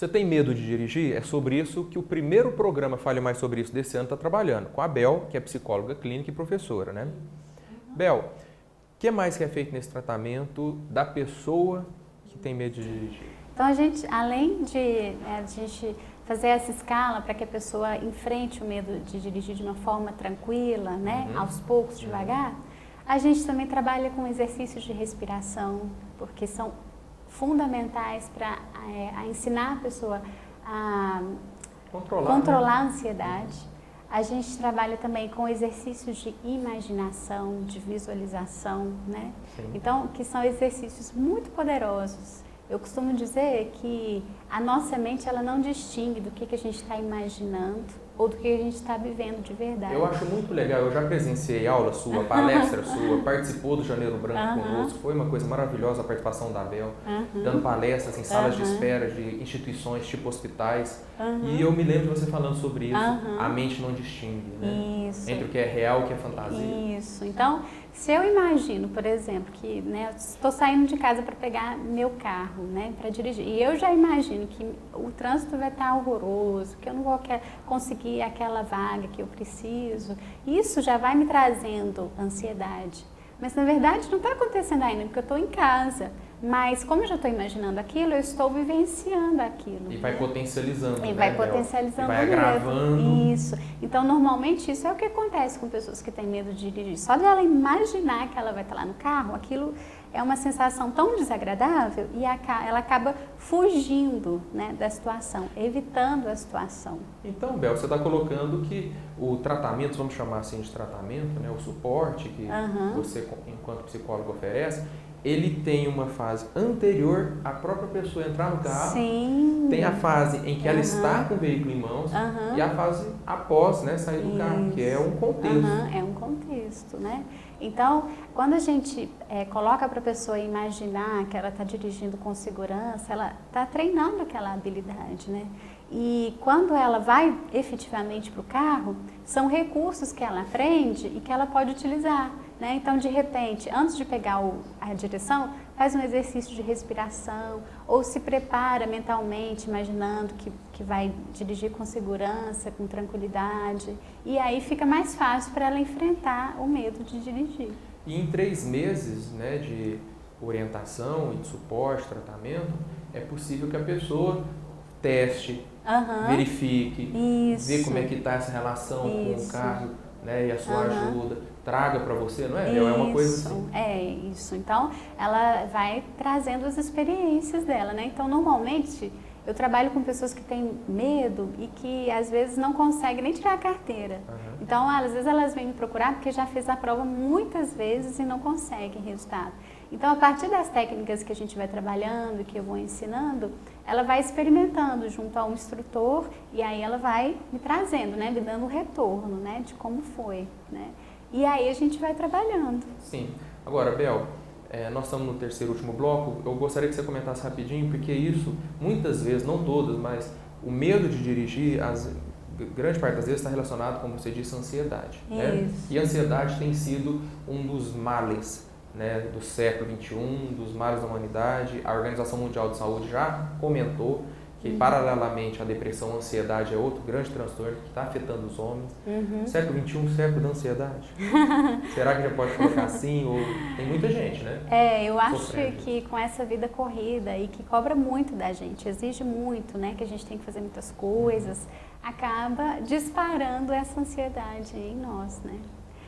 Você tem medo de dirigir? É sobre isso que o primeiro programa Fale Mais Sobre Isso desse ano está trabalhando, com a Bel, que é psicóloga clínica e professora, né? Bel, o que mais que é feito nesse tratamento da pessoa que tem medo de dirigir? Então, a gente, além de a gente fazer essa escala para que a pessoa enfrente o medo de dirigir de uma forma tranquila, né, aos poucos, devagar, a gente também trabalha com exercícios de respiração, porque são fundamentais para ensinar a pessoa a controlar a ansiedade. A gente trabalha também com exercícios de imaginação, de visualização, né? Sim. Então, que são exercícios muito poderosos. Eu costumo dizer que a nossa mente ela não distingue do que a gente está imaginando ou do que a gente está vivendo de verdade. Eu acho muito legal, eu já presenciei aula sua, palestra sua, participou do Janeiro Branco conosco, foi uma coisa maravilhosa a participação da Bel, dando palestras em salas de espera de instituições tipo hospitais, e eu me lembro de você falando sobre isso, a mente não distingue, né? Isso. Entre o que é real e o que é fantasia. Isso, então, se eu imagino, por exemplo, que né, estou saindo de casa para pegar meu carro, né, para dirigir, e eu já imagino que o trânsito vai estar horroroso, que eu não vou conseguir aquela vaga que eu preciso, isso já vai me trazendo ansiedade. Mas na verdade não está acontecendo ainda, porque eu estou em casa. Mas como eu já estou imaginando aquilo, eu estou vivenciando aquilo. E vai potencializando, E né, vai Bel? potencializando E vai agravando. Isso. Então, normalmente, isso é o que acontece com pessoas que têm medo de dirigir. Só de ela imaginar que ela vai estar lá no carro, aquilo é uma sensação tão desagradável e ela acaba fugindo, né, da situação, evitando a situação. Então, Bel, você está colocando que o tratamento, vamos chamar assim de tratamento, né, o suporte que você, enquanto psicólogo, oferece, ele tem uma fase anterior à própria pessoa entrar no carro. Sim. Tem a fase em que ela está com o veículo em mãos e a fase após, né, sair do carro, que é um contexto. É um contexto, né? Então, quando a gente coloca para a pessoa imaginar que ela está dirigindo com segurança, ela está treinando aquela habilidade, né? E quando ela vai efetivamente para o carro, são recursos que ela aprende e que ela pode utilizar, né? Então, de repente, antes de pegar a direção, faz um exercício de respiração ou se prepara mentalmente, imaginando que vai dirigir com segurança, com tranquilidade. E aí fica mais fácil para ela enfrentar o medo de dirigir. E em 3 meses, né, de orientação e de suporte, tratamento, é possível que a pessoa teste, verifique, vê como é que está essa relação com o carro, né, e a sua ajuda, traga para você, não é? É uma coisa assim. É isso. Então, ela vai trazendo as experiências dela, né? Então, normalmente, eu trabalho com pessoas que têm medo e que, às vezes, não conseguem nem tirar a carteira. Então, às vezes, elas vêm me procurar porque já fez a prova muitas vezes e não conseguem resultado. Então, a partir das técnicas que a gente vai trabalhando, que eu vou ensinando, ela vai experimentando junto ao instrutor e aí ela vai me trazendo, né? Me dando um retorno, né? De como foi, né? E aí a gente vai trabalhando. Sim. Agora, Bel, nós estamos no terceiro e último bloco. Eu gostaria que você comentasse rapidinho, porque isso, muitas vezes, não todas, mas o medo de dirigir, grande parte das vezes está relacionado, como você disse, à ansiedade. Né? E a ansiedade tem sido um dos males, né, do século XXI, dos males da humanidade. A Organização Mundial de Saúde já comentou que, paralelamente à depressão, a ansiedade é outro grande transtorno que está afetando os homens. Século XXI, século da ansiedade. Será que já pode colocar assim? Ou tem muita gente, né? Eu acho que com essa vida corrida e que cobra muito da gente, exige muito, né, que a gente tem que fazer muitas coisas, acaba disparando essa ansiedade em nós, né?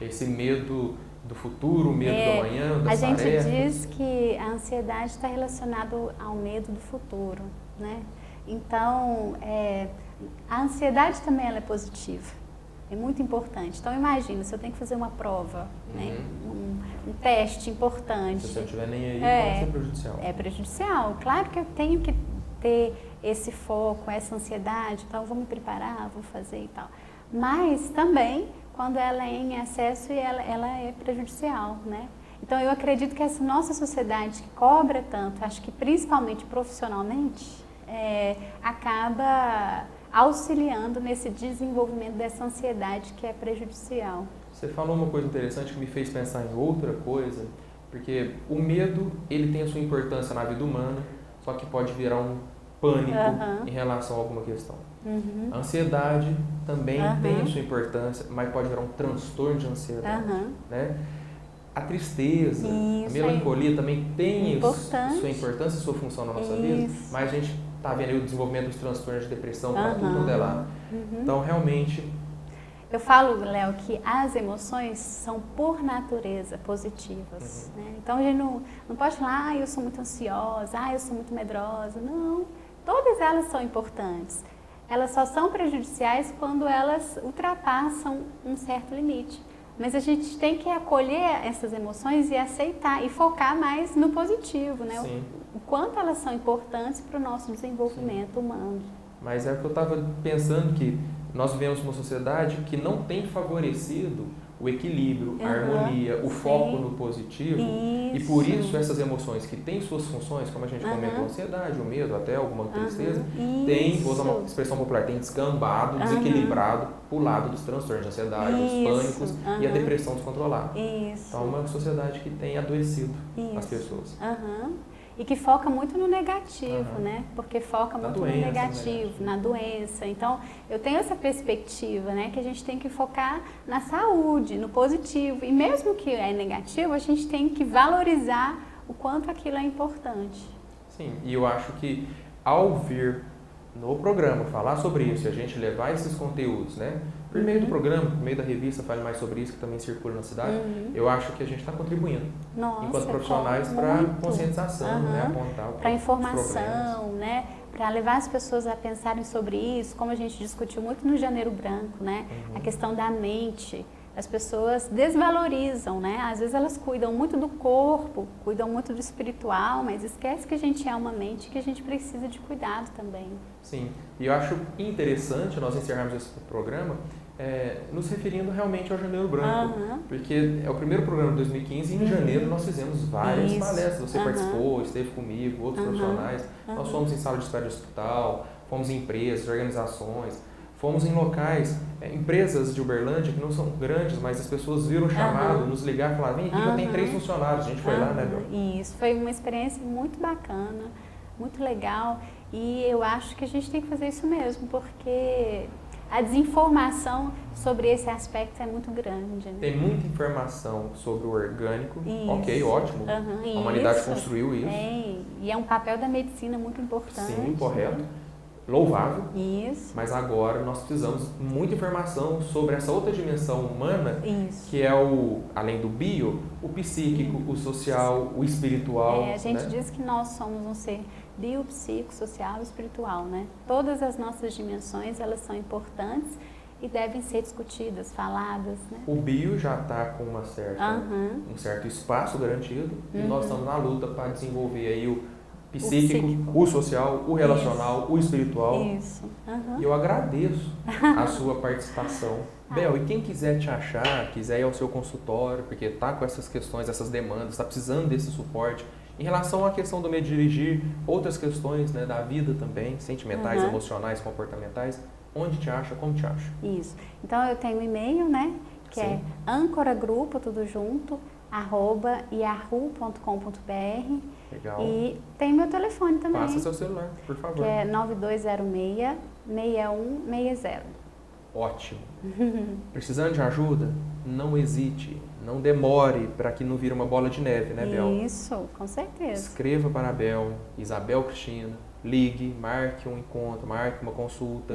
Esse medo do futuro, o medo do amanhã, das tarefas. A gente diz que a ansiedade está relacionada ao medo do futuro, né? Então, a ansiedade também ela é positiva, é muito importante. Então, imagina, se eu tenho que fazer uma prova, né? um teste importante. Se você não estiver nem aí, pode ser prejudicial. É prejudicial. Claro que eu tenho que ter esse foco, essa ansiedade, então eu vou me preparar, vou fazer e tal. Mas também, quando ela é em excesso, ela é prejudicial, né? Então, eu acredito que essa nossa sociedade que cobra tanto, acho que principalmente profissionalmente, acaba auxiliando nesse desenvolvimento dessa ansiedade que é prejudicial. Você falou uma coisa interessante que me fez pensar em outra coisa, porque o medo, ele tem a sua importância na vida humana, só que pode virar pânico em relação a alguma questão. A ansiedade também tem a sua importância, mas pode virar um transtorno de ansiedade. Né? A tristeza, a melancolia também tem sua importância e sua função na nossa vida, mas a gente está vendo aí o desenvolvimento dos transtornos de depressão para tudo quanto é lá. Então, realmente... Eu falo, Léo, que as emoções são, por natureza, positivas. Né? Então, a gente não pode falar, eu sou muito ansiosa, eu sou muito medrosa. Não, todas elas são importantes. Elas só são prejudiciais quando elas ultrapassam um certo limite. Mas a gente tem que acolher essas emoções e aceitar e focar mais no positivo, né? O quanto elas são importantes para o nosso desenvolvimento humano. Mas é o que eu estava pensando, que nós vivemos uma sociedade que não tem favorecido o equilíbrio, a harmonia, o foco no positivo. E por isso essas emoções que têm suas funções, como a gente comentou, a ansiedade, o medo, até alguma tristeza, tem, vou usar uma expressão popular, tem descambado, desequilibrado para o lado dos transtornos de ansiedade, dos pânicos e a depressão descontrolada. Então é uma sociedade que tem adoecido as pessoas. E que foca muito no negativo, né? Porque foca muito no negativo, na doença. Então, eu tenho essa perspectiva, né? Que a gente tem que focar na saúde, no positivo. E mesmo que é negativo, a gente tem que valorizar o quanto aquilo é importante. Sim, e eu acho que ao vir no programa falar sobre isso, e a gente levar esses conteúdos, né? Por meio do programa, por meio da revista Fale Mais Sobre Isso, que também circula na cidade, eu acho que a gente está contribuindo, enquanto profissionais, para conscientização, né? Apontar para informação, né? Para levar as pessoas a pensarem sobre isso, como a gente discutiu muito no Janeiro Branco, né? A questão da mente. As pessoas desvalorizam, né? Às vezes elas cuidam muito do corpo, cuidam muito do espiritual, mas esquece que a gente é uma mente, que a gente precisa de cuidado também. Sim, e eu acho interessante nós encerrarmos esse programa nos referindo realmente ao Janeiro Branco, porque é o primeiro programa de 2015 e em janeiro nós fizemos várias palestras. Você participou, esteve comigo, outros profissionais. Nós fomos em sala de espera de hospital, fomos em empresas, organizações, fomos em locais, empresas de Uberlândia que não são grandes, mas as pessoas viram o chamado, nos ligaram e falaram, vem aqui, já tem 3 funcionários. A gente foi lá, né, Bel? Isso, foi uma experiência muito bacana, muito legal. E eu acho que a gente tem que fazer isso mesmo, porque a desinformação sobre esse aspecto é muito grande. Né? Tem muita informação sobre o orgânico, ok, ótimo, a humanidade construiu isso. E é um papel da medicina muito importante. Sim, correto, louvável, isso. Mas agora nós precisamos de muita informação sobre essa outra dimensão humana, que é além do bio, o psíquico, o social, o espiritual. A gente diz que nós somos um ser bio, psíquico, social e espiritual, né? Todas as nossas dimensões, elas são importantes e devem ser discutidas, faladas, né? O bio já está com um certo espaço garantido e nós estamos na luta para desenvolver aí o psíquico, o social, o relacional, o espiritual. E eu agradeço a sua participação. Bel, e quem quiser te achar, quiser ir ao seu consultório, porque está com essas questões, essas demandas, está precisando desse suporte, em relação à questão do medo de dirigir, outras questões, né, da vida também, sentimentais, emocionais, comportamentais, onde te acha, como te acha? Isso. Então eu tenho um e-mail, né, que é @ancoragrupo, tudo junto, @yahoo.com.br. Legal. E tem meu telefone também. Passa seu celular, por favor. Que é 9206-6160. Ótimo. Precisando de ajuda? Não hesite, não demore para que não vire uma bola de neve, né, Bel? Isso, com certeza. Escreva para a Bel, Isabel Cristina, ligue, marque um encontro, marque uma consulta.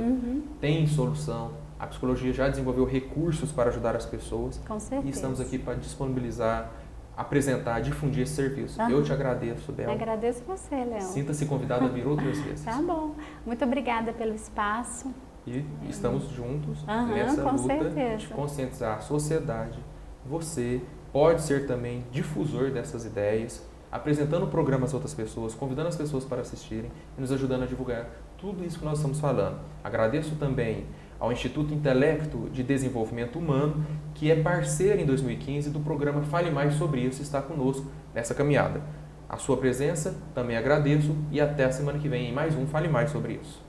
Tem solução. A psicologia já desenvolveu recursos para ajudar as pessoas. Com certeza. E estamos aqui para disponibilizar, apresentar, difundir esse serviço. Eu te agradeço, Bel. Agradeço você, Léo. Sinta-se convidada a vir outras vezes. Tá bom. Muito obrigada pelo espaço. E estamos juntos nessa luta de conscientizar a sociedade. Você pode ser também difusor dessas ideias, apresentando programas a outras pessoas, convidando as pessoas para assistirem e nos ajudando a divulgar tudo isso que nós estamos falando. Agradeço também ao Instituto Intelecto de Desenvolvimento Humano, que é parceiro em 2015 do programa Fale Mais Sobre Isso e está conosco nessa caminhada. A sua presença também agradeço e até a semana que vem em mais um Fale Mais Sobre Isso.